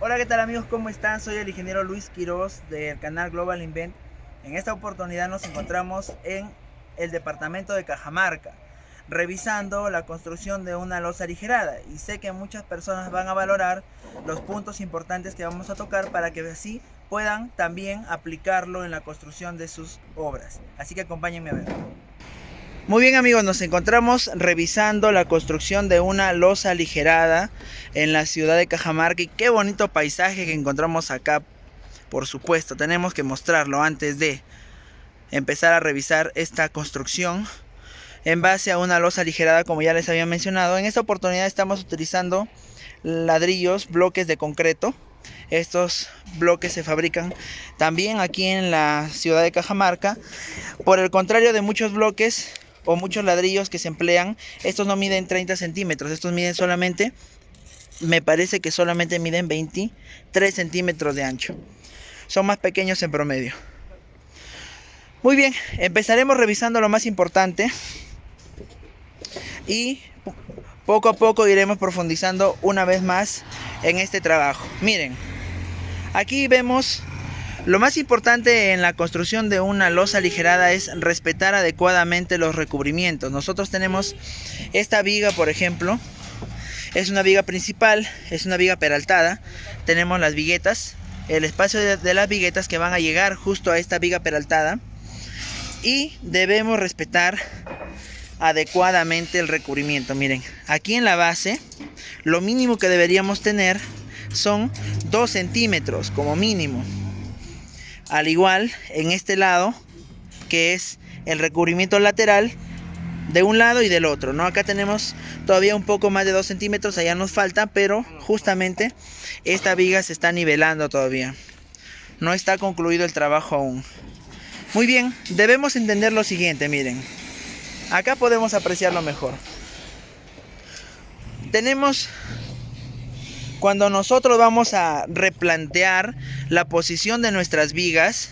Hola, ¿qué tal amigos? ¿Cómo están? Soy el ingeniero Luis Quiroz del canal Global Invent. En esta oportunidad nos encontramos en el departamento de Cajamarca, revisando la construcción de una losa aligerada. Y sé que muchas personas van a valorar los puntos importantes que vamos a tocar para que así puedan también aplicarlo en la construcción de sus obras. Así que acompáñenme a ver. Muy bien amigos, nos encontramos revisando la construcción de una losa aligerada en la ciudad de Cajamarca y qué bonito paisaje que encontramos acá. Por supuesto, tenemos que mostrarlo antes de empezar a revisar esta construcción en base a una losa aligerada, como ya les había mencionado. En esta oportunidad estamos utilizando ladrillos, bloques de concreto. Estos bloques se fabrican también aquí en la ciudad de Cajamarca. Por el contrario de muchos bloques o muchos ladrillos que se emplean, estos no miden 30 centímetros, estos miden solamente, me parece que solamente miden 23 centímetros de ancho. Son más pequeños en promedio. Muy bien, empezaremos revisando lo más importante y poco a poco iremos profundizando una vez más en este trabajo. Miren, aquí vemos lo más importante en la construcción de una losa aligerada es respetar adecuadamente los recubrimientos. Nosotros tenemos esta viga, por ejemplo, es una viga principal, es una viga peraltada. Tenemos las viguetas, el espacio de las viguetas que van a llegar justo a esta viga peraltada. Y debemos respetar adecuadamente el recubrimiento. Miren, aquí en la base, lo mínimo que deberíamos tener son 2 centímetros como mínimo. Al igual en este lado, que es el recubrimiento lateral de un lado y del otro, ¿no? Acá tenemos todavía un poco más de 2 centímetros, allá nos falta, pero justamente esta viga se está nivelando todavía. No está concluido el trabajo aún. Muy bien, debemos entender lo siguiente, miren. Acá podemos apreciarlo mejor. Tenemos, cuando nosotros vamos a replantear la posición de nuestras vigas,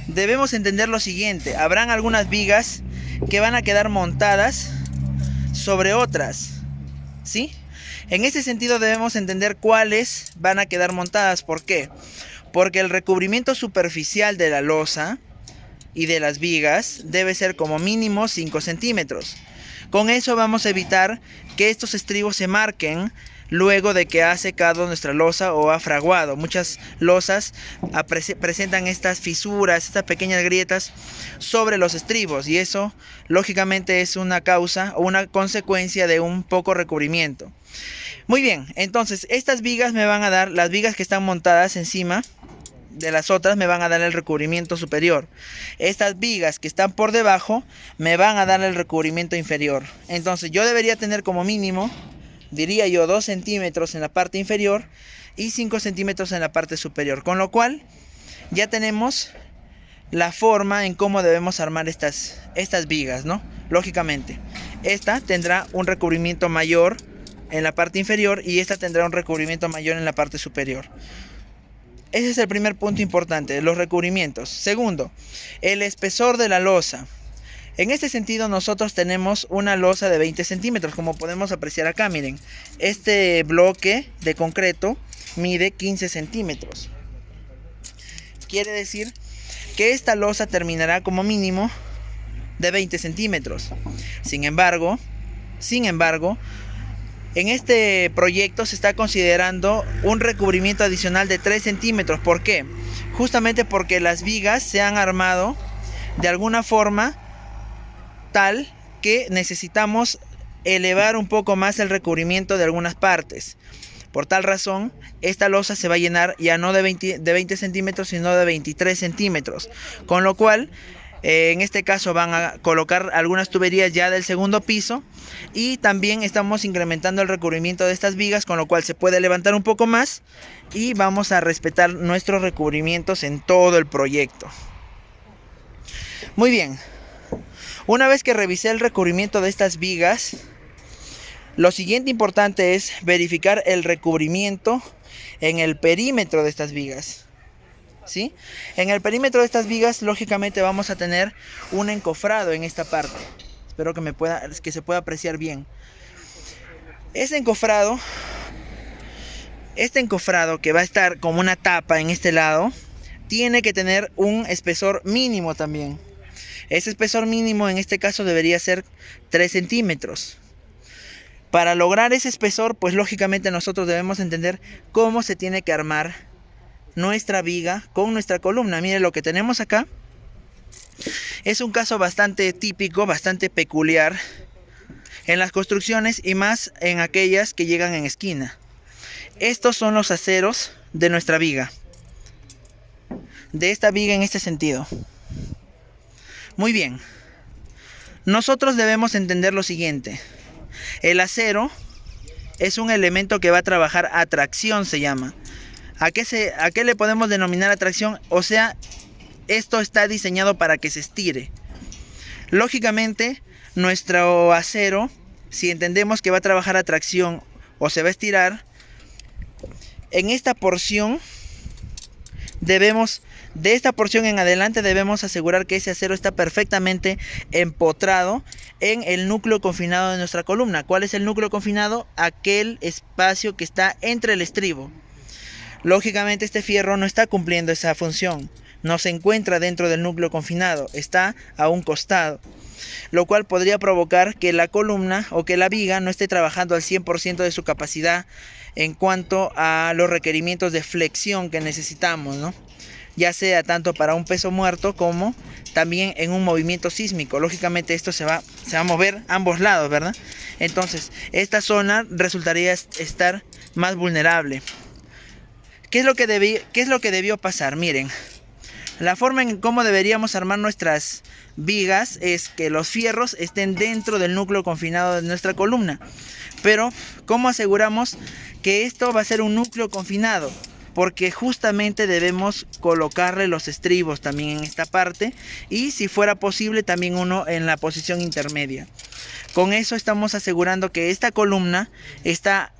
debemos entender lo siguiente. Habrán algunas vigas que van a quedar montadas sobre otras, ¿sí? En ese sentido debemos entender cuáles van a quedar montadas. ¿Por qué? Porque el recubrimiento superficial de la losa y de las vigas debe ser como mínimo 5 centímetros. Con eso vamos a evitar que estos estribos se marquen luego de que ha secado nuestra losa o ha fraguado. Muchas losas presentan estas fisuras, estas pequeñas grietas sobre los estribos, y eso lógicamente es una causa o una consecuencia de un poco recubrimiento. Muy bien, entonces estas vigas me van a dar, las vigas que están montadas encima de las otras me van a dar el recubrimiento superior. Estas vigas que están por debajo me van a dar el recubrimiento inferior. Entonces yo debería tener como mínimo, diría yo, 2 centímetros en la parte inferior y 5 centímetros en la parte superior. Con lo cual ya tenemos la forma en cómo debemos armar estas vigas, ¿no? Lógicamente, esta tendrá un recubrimiento mayor en la parte inferior y esta tendrá un recubrimiento mayor en la parte superior. Ese es el primer punto importante, los recubrimientos. Segundo, el espesor de la losa. En este sentido nosotros tenemos una losa de 20 centímetros, como podemos apreciar acá, miren. Este bloque de concreto mide 15 centímetros. Quiere decir que esta losa terminará como mínimo de 20 centímetros. Sin embargo, en este proyecto se está considerando un recubrimiento adicional de 3 centímetros. ¿Por qué? Justamente porque las vigas se han armado de alguna forma tal que necesitamos elevar un poco más el recubrimiento de algunas partes. Por tal razón, esta losa se va a llenar ya no de 20 centímetros, sino de 23 centímetros. Con lo cual, en este caso van a colocar algunas tuberías ya del segundo piso, y también estamos incrementando el recubrimiento de estas vigas, con lo cual se puede levantar un poco más y vamos a respetar nuestros recubrimientos en todo el proyecto. Muy bien, una vez que revisé el recubrimiento de estas vigas, lo siguiente importante es verificar el recubrimiento en el perímetro de estas vigas. ¿Sí? En el perímetro de estas vigas lógicamente vamos a tener un encofrado en esta parte. Espero que se pueda apreciar bien. Ese encofrado Este encofrado, que va a estar como una tapa en este lado, tiene que tener un espesor mínimo también. Ese espesor mínimo en este caso debería ser 3 centímetros. Para lograr ese espesor, pues lógicamente nosotros debemos entender cómo se tiene que armar nuestra viga con nuestra columna. Miren lo que tenemos acá. Es un caso bastante típico, bastante peculiar en las construcciones y más en aquellas que llegan en esquina. Estos son los aceros de nuestra viga. De esta viga en este sentido. Muy bien. Nosotros debemos entender lo siguiente. El acero es un elemento que va a trabajar a tracción, se llama. ¿A qué le podemos denominar atracción? O sea, esto está diseñado para que se estire. Lógicamente, nuestro acero, si entendemos que va a trabajar a tracción o se va a estirar, en esta porción de esta porción en adelante debemos asegurar que ese acero está perfectamente empotrado en el núcleo confinado de nuestra columna. ¿Cuál es el núcleo confinado? Aquel espacio que está entre el estribo. Lógicamente este fierro no está cumpliendo esa función. No se encuentra dentro del núcleo confinado, está a un costado. Lo cual podría provocar que la columna o que la viga no esté trabajando al 100% de su capacidad en cuanto a los requerimientos de flexión que necesitamos, ¿no? Ya sea tanto para un peso muerto como también en un movimiento sísmico. Lógicamente esto se va a mover a ambos lados, ¿verdad? Entonces, esta zona resultaría estar más vulnerable. ¿Qué es lo que debió pasar? Miren, la forma en cómo deberíamos armar nuestras vigas es que los fierros estén dentro del núcleo confinado de nuestra columna. Pero, ¿cómo aseguramos que esto va a ser un núcleo confinado? Porque justamente debemos colocarle los estribos también en esta parte y si fuera posible también uno en la posición intermedia. Con eso estamos asegurando que esta columna está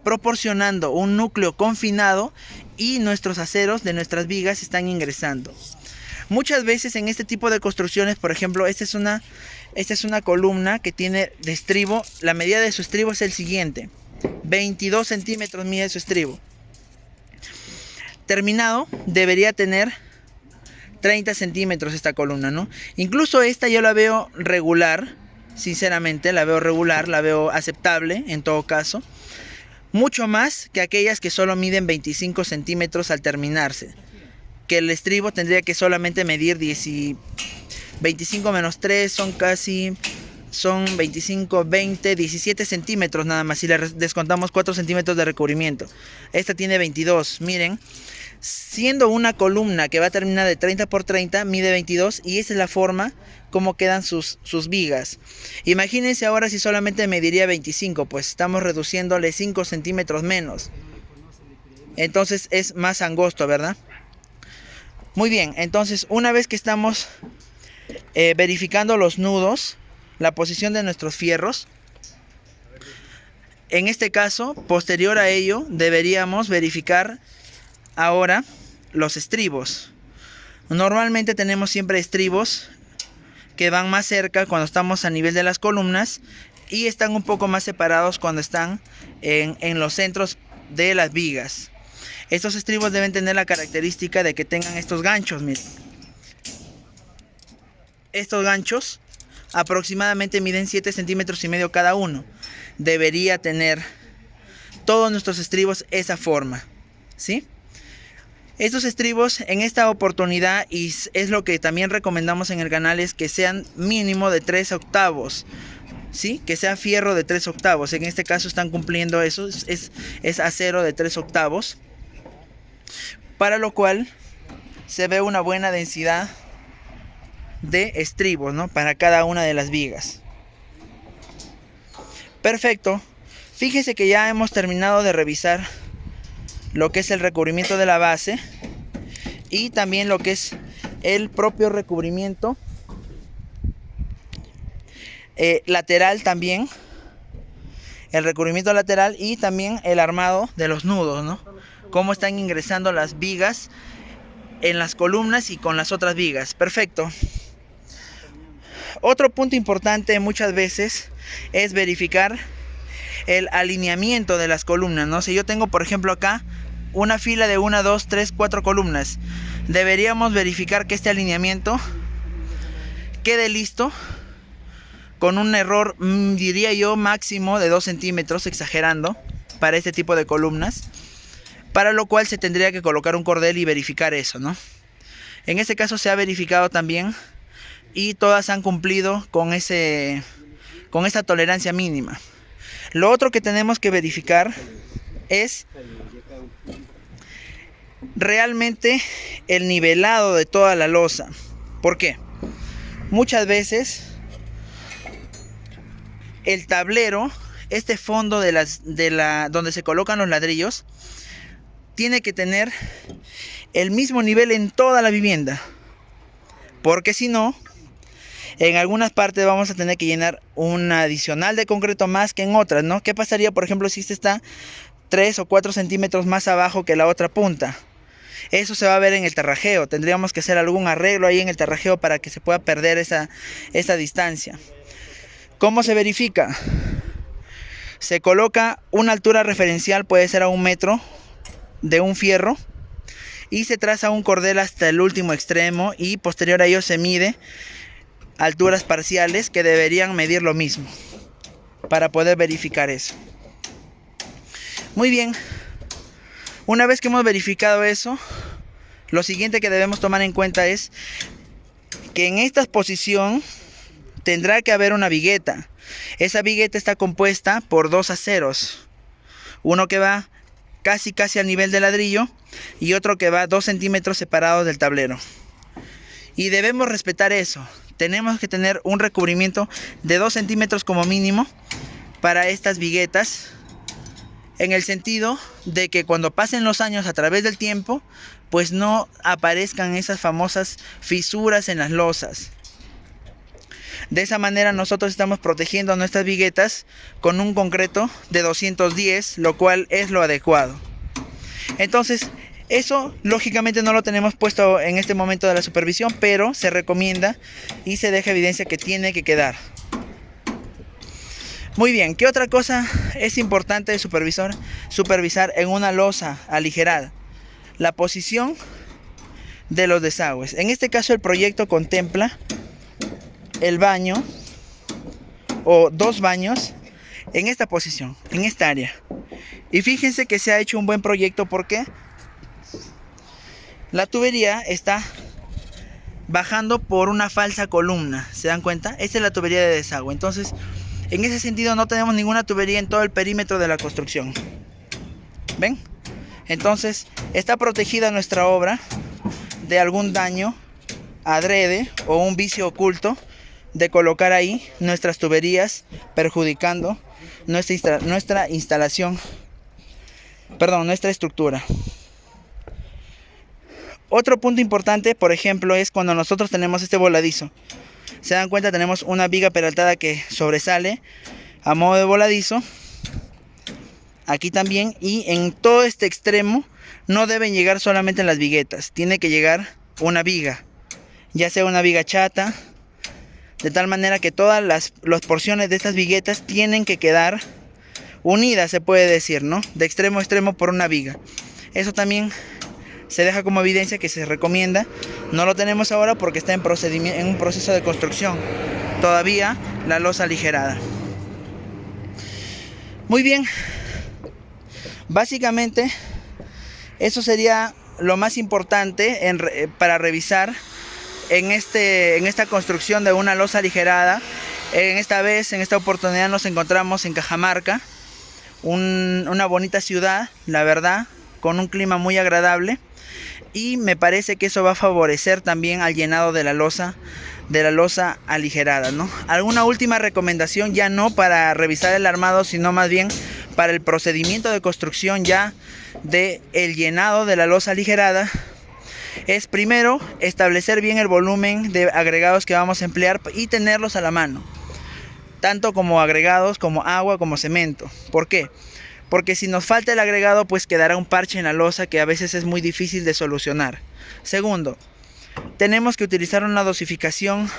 proporcionando un núcleo confinado y nuestros aceros de nuestras vigas están ingresando. Muchas veces en este tipo de construcciones, por ejemplo, esta es una columna que tiene de estribo, la medida de su estribo es el siguiente, 22 centímetros mide su estribo. Terminado debería tener 30 centímetros esta columna, ¿no? Incluso esta yo la veo regular, sinceramente la veo regular, la veo aceptable en todo caso. Mucho más que aquellas que solo miden 25 centímetros al terminarse. Que el estribo tendría que solamente medir 25 menos 3 son 25, 20, 17 centímetros nada más. Si le descontamos 4 centímetros de recubrimiento. Esta tiene 22, miren. Siendo una columna que va a terminar de 30 por 30, mide 22 y esa es la forma como quedan sus vigas. Imagínense ahora si solamente mediría 25, pues estamos reduciéndole 5 centímetros menos. Entonces es más angosto, ¿verdad? Muy bien, entonces una vez que estamos verificando los nudos, la posición de nuestros fierros, en este caso, posterior a ello, deberíamos verificar ahora los estribos. Normalmente tenemos siempre estribos que van más cerca cuando estamos a nivel de las columnas y están un poco más separados cuando están en los centros de las vigas. Estos estribos deben tener la característica de que tengan estos ganchos, miren. Estos ganchos aproximadamente miden 7 centímetros y medio cada uno. Debería tener todos nuestros estribos esa forma, ¿sí? Estos estribos en esta oportunidad, y es lo que también recomendamos en el canal, es que sean mínimo de 3 octavos, ¿sí? Que sea fierro de 3 octavos. En este caso están cumpliendo eso, es acero de 3 octavos. Para lo cual se ve una buena densidad de estribos, ¿no? Para cada una de las vigas. Perfecto. Fíjese que ya hemos terminado de revisar lo que es el recubrimiento de la base y también lo que es el propio recubrimiento lateral también, el recubrimiento lateral y también el armado de los nudos, ¿no? Cómo están ingresando las vigas en las columnas y con las otras vigas. Perfecto. Otro punto importante muchas veces es verificar el alineamiento de las columnas, ¿no? Si yo tengo, por ejemplo, acá una fila de 1, 2, 3, 4 columnas, deberíamos verificar que este alineamiento quede listo con un error, diría yo, máximo de 2 centímetros, exagerando, para este tipo de columnas, para lo cual se tendría que colocar un cordel y verificar eso, ¿no? En este caso se ha verificado también y todas han cumplido con esa tolerancia mínima. Lo otro que tenemos que verificar es realmente el nivelado de toda la losa. ¿Por qué? Muchas veces el tablero, este fondo donde se colocan los ladrillos, tiene que tener el mismo nivel en toda la vivienda, porque si no, en algunas partes vamos a tener que llenar un adicional de concreto más que en otras, ¿no? ¿Qué pasaría, por ejemplo, si este está 3 o 4 centímetros más abajo que la otra punta? Eso se va a ver en el terrajeo. Tendríamos que hacer algún arreglo ahí en el terrajeo para que se pueda perder esa distancia. ¿Cómo se verifica? Se coloca una altura referencial, puede ser a 1 metro, de un fierro, y se traza un cordel hasta el último extremo, y posterior a ello se mide alturas parciales que deberían medir lo mismo para poder verificar eso. Muy bien, una vez que hemos verificado eso, lo siguiente que debemos tomar en cuenta es que en esta posición tendrá que haber una vigueta. Esa vigueta está compuesta por 2 aceros, uno que va casi al nivel del ladrillo y otro que va 2 centímetros separados del tablero, y debemos respetar eso. Tenemos que tener un recubrimiento de 2 centímetros como mínimo para estas viguetas, en el sentido de que cuando pasen los años a través del tiempo, pues no aparezcan esas famosas fisuras en las losas. De esa manera nosotros estamos protegiendo nuestras viguetas con un concreto de 210, lo cual es lo adecuado. Entonces, eso lógicamente no lo tenemos puesto en este momento de la supervisión, pero se recomienda y se deja evidencia que tiene que quedar. Muy bien, ¿qué otra cosa es importante de supervisar en una losa aligerada? La posición de los desagües. En este caso el proyecto contempla el baño o 2 baños en esta posición, en esta área. Y fíjense que se ha hecho un buen proyecto porque la tubería está bajando por una falsa columna. ¿Se dan cuenta? Esta es la tubería de desagüe. Entonces, en ese sentido no tenemos ninguna tubería en todo el perímetro de la construcción. ¿Ven? Entonces, está protegida nuestra obra de algún daño adrede o un vicio oculto de colocar ahí nuestras tuberías, perjudicando nuestra estructura. Otro punto importante, por ejemplo, es cuando nosotros tenemos este voladizo. Se dan cuenta, tenemos una viga peraltada que sobresale a modo de voladizo. Aquí también, y en todo este extremo no deben llegar solamente las viguetas, tiene que llegar una viga, ya sea una viga chata, de tal manera que todas las porciones de estas viguetas tienen que quedar unidas, se puede decir, ¿no? De extremo a extremo por una viga. Eso también se deja como evidencia que se recomienda. No lo tenemos ahora porque está en un proceso de construcción todavía la losa aligerada. Muy bien, básicamente eso sería lo más importante para revisar en esta construcción de una losa aligerada. En esta oportunidad nos encontramos en Cajamarca, una bonita ciudad, la verdad, con un clima muy agradable, y me parece que eso va a favorecer también al llenado de la losa aligerada, ¿no? Alguna última recomendación, ya no para revisar el armado, sino más bien para el procedimiento de construcción ya de el llenado de la losa aligerada, es primero establecer bien el volumen de agregados que vamos a emplear y tenerlos a la mano, tanto como agregados, como agua, como cemento. ¿Por qué? Porque si nos falta el agregado, pues quedará un parche en la losa que a veces es muy difícil de solucionar. Segundo, tenemos que utilizar una dosificación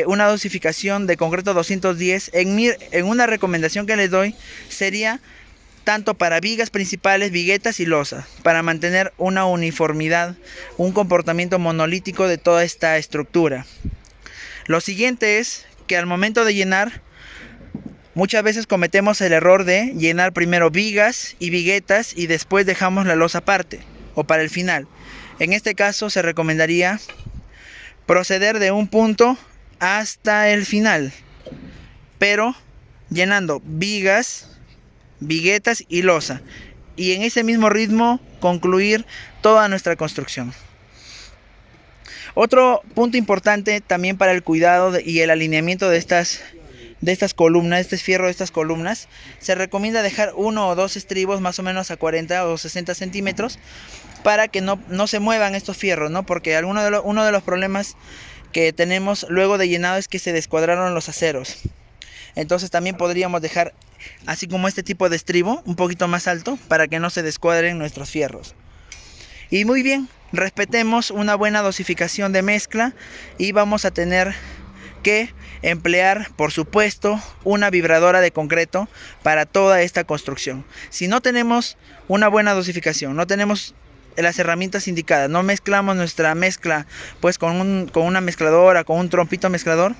una dosificación de concreto 210. En una recomendación que les doy sería tanto para vigas principales, viguetas y losa, para mantener una uniformidad, un comportamiento monolítico de toda esta estructura. Lo siguiente es que al momento de llenar, muchas veces cometemos el error de llenar primero vigas y viguetas y después dejamos la losa aparte o para el final. En este caso se recomendaría proceder de un punto hasta el final, pero llenando vigas, viguetas y losa, y en ese mismo ritmo concluir toda nuestra construcción. Otro punto importante también para el cuidado y el alineamiento de estas columnas, este fierro de estas columnas, se recomienda dejar 1 o 2 estribos más o menos a 40 o 60 centímetros para que no se muevan estos fierros, ¿no? Porque uno de los problemas que tenemos luego de llenado es que se descuadraron los aceros. Entonces también podríamos dejar así como este tipo de estribo un poquito más alto para que no se descuadren nuestros fierros. Y muy bien, respetemos una buena dosificación de mezcla y vamos a tener que emplear, por supuesto, una vibradora de concreto para toda esta construcción. Si no tenemos una buena dosificación, no tenemos las herramientas indicadas, no mezclamos nuestra mezcla pues con una mezcladora, con un trompito mezclador,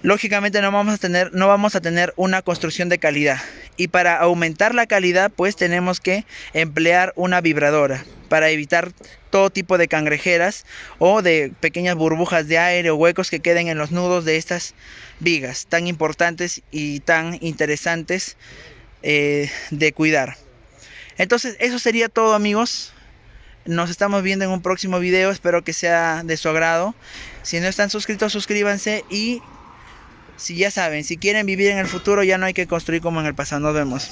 lógicamente no vamos a tener una construcción de calidad. Y para aumentar la calidad pues tenemos que emplear una vibradora para evitar todo tipo de cangrejeras o de pequeñas burbujas de aire o huecos que queden en los nudos de estas vigas tan importantes y tan interesantes de cuidar. Entonces eso sería todo, amigos. Nos estamos viendo en un próximo video, espero que sea de su agrado. Si no están suscritos, suscríbanse, y si ya saben, si quieren vivir en el futuro, ya no hay que construir como en el pasado. Nos vemos.